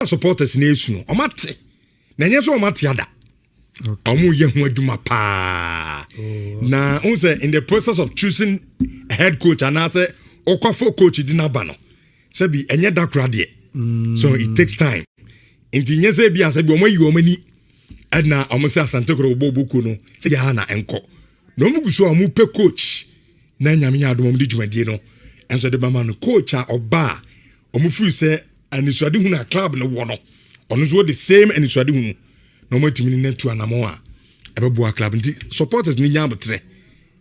supporters in Esuno, Omate. Nanyaso Matiada. Omu Yehu Aduma pa. Now, also in the process of choosing a head coach, and I say, Okafo coach dinabano. Sebi enye dakradie. So it takes time. Inti nyese bi asebi omo yi omo ni. Edna omo se asante kro bobuku no. Se ya na enko. No mu guso omo pe coach. Na nyame ya adom di dwumadie no. Enso de bama no coach a oba omo fu se anisuade hu na club no wo no. Ono so the same anisuade hu no. No mo timi ni netu anamo a ebebo club nti supporters ni nya abotre.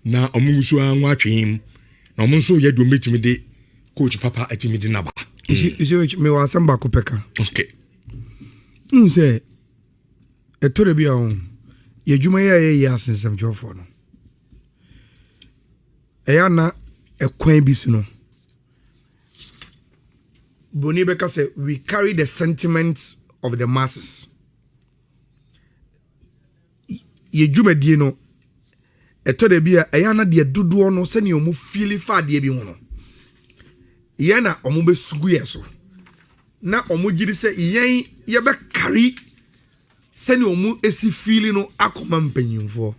Na omo guso anwa atwehim. Na omo so ye do metimi de coach papa atimi de naba. Isi me wa samba ko peka. Okay. Nse etore bia on ye dwuma ye asensem jofo no. Eya na ekwan bi si no. Boni beka say we carry the sentiments of the masses. Ye dwuma die no etore bia eya na de dodo no se ne omu feel fa de bi ho no. Ye na omu be sugu ye so. Na omu gidi se yen ye be carry se ne omu esi feel no akoma mpanyimfo.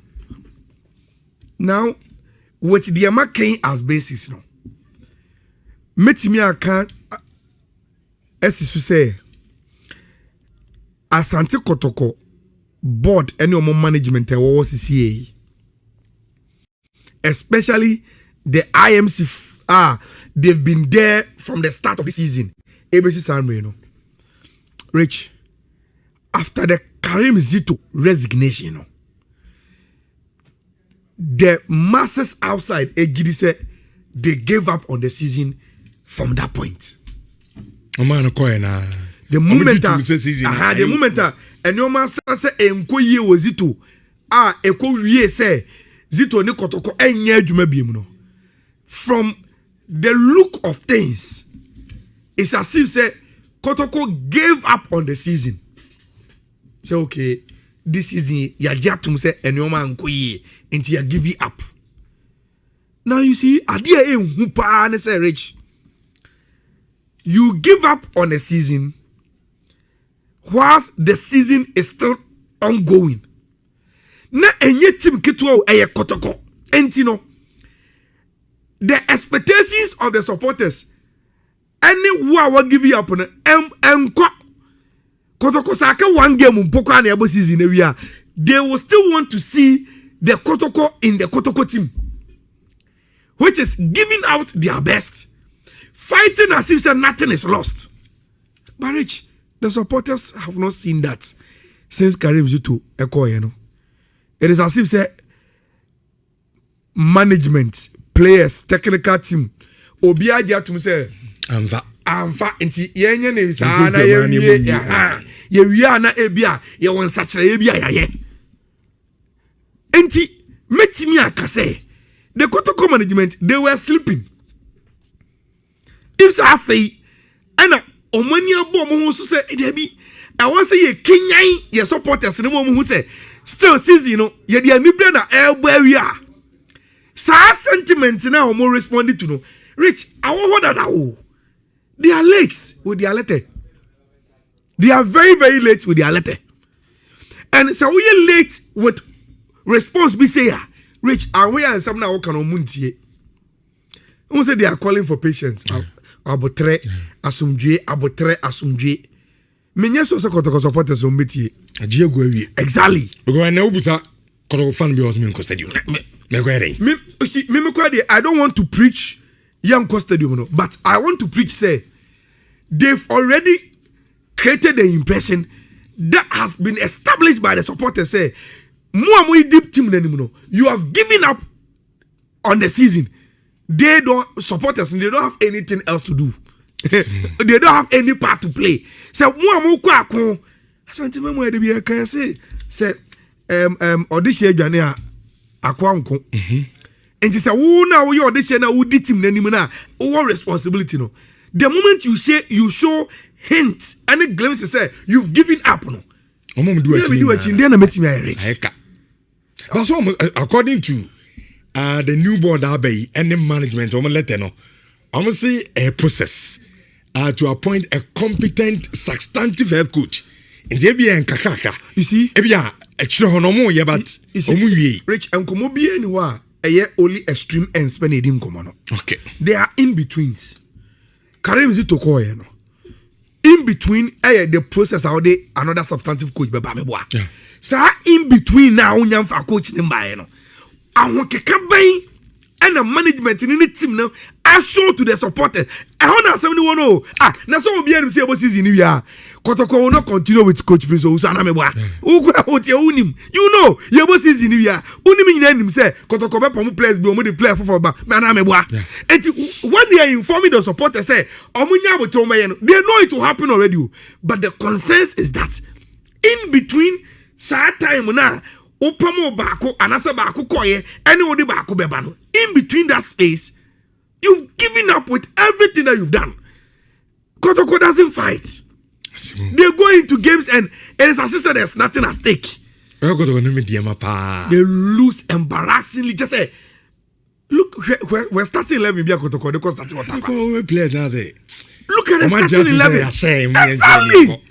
Now with the American as basis no. Metimi aka esisu say Asante Kotoko board any omo management e wo CCA. Especially the IMC they've been there from the start of the season. ABC Sanre no. Rich after the Karim Zito resignation no. The masses outside Ejidi said they gave up on the season from that point. The moment the moment and your man say enkoye wo Zito eko wie say Zito ni Kotoko enye adwuma biem no. From the look of things, it's as if say Kotoko gave up on the season. Say okay, this season ya jatum say enyoma nkoye until you give it up. Now you see, adia hu pa ne say Rich. You give up on a season whilst the season is still ongoing. Na enye team kitwa eye Kotoko. Enti no. The expectations of the supporters any who are giving up on enko Kotoko saka one game mpoko na ebo season ewia. They will still want to see the Kotoko in the Kotoko team, which is giving out their best, fighting as if nothing is lost. But Rich, the supporters have not seen that since Karim Zutu Ekoye, no. It is as if say management, players, technical team, obi adia to say amfa nti yenye ne sa na ye wi na ebia ye won sachire ebia yaye. Enti metimi akase the Kotoko management they were sleeping. If sa fei ana omani abo mo hu so say e bi I want say ye Kenyan ye supporters ne mo hu say still season no ye dia nibre na elbo awia. Sa sentiment na o mo respond to no. Rich awo that awo. They are late with their letter. They are very, very late with their letter. And so we are late with response. Be say, Rich, and we are some now can muntie. Who say they are calling for patience? Abotre, asumje, abotre, asumje. Menya so Kotoko supporters on metie. Exactly. Because I know buta Kotoko fan be me stadium. I don't want to preach young stadium, no, but I want to preach say they've already created the impression that has been established by the supporters. Say, deep team, you have given up on the season. They don't supporters. They don't have anything else to do. They don't have any part to play. Say, say, audition Jania Akwanko. And you say, oh, now you audition now, who did him, what responsibility, no. The moment you say, you show hint and a glimpse, say, you've given up, no. But so, according to the new board, and the management, I'm say a process. to appoint a competent, substantive head coach. And they be en kakaka. You see? Ebia, honomo ye but Rich and Komobi anywhere. Only extreme and spending in common. Okay. They are in betweens. Karim Zitoko, no. In between, the process how they another substantive coach, but yeah. So in between now, young for coach in no. I want to come by and the management in the team now. I show to the supporters. I want to 71. Now so will be able to say about season here. Kotoko will not continue with Coach Prince Usana Mewa. You know, you about season here. Unim in him say Kotoko be players be only player for Mana Mewa. And when they are informing the supporters say Omunya will tell me, they know it will happen already. But the consensus is that in between sad time now. Opamo bako anasa bako koye anybody bako bebano. In between that space, you've given up with everything that you've done. Kotoko doesn't fight. They go into games and it is as if there's nothing at stake. They lose embarrassingly. Just say, look, we're starting 11. Kotoko, they starting look at the starting 11. Exactly.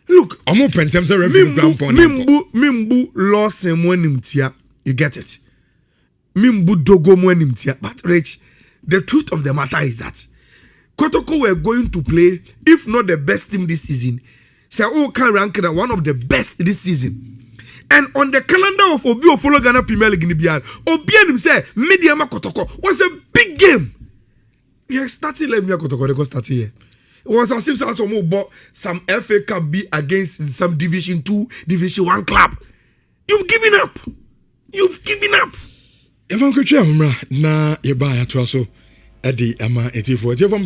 Look, I'm open terms of Mimbu lost him when him tia. You get it? Mimbu dogo when him tia. But Rich, the truth of the matter is that Kotoko were going to play, if not the best team this season, say can rank one of the best this season. And on the calendar of Obi follow Ghana Premier League in the beyond, Obi and say Mediama Kotoko was a big game. Yeah, starting 11 year Kotoko, they go start here. It was as if someone bought some FA Cup B against some Division 2, Division 1 club. You've given up. You've given up. If I'm going to na you buy a trousseau, Eddie, Emma, 84. If I'm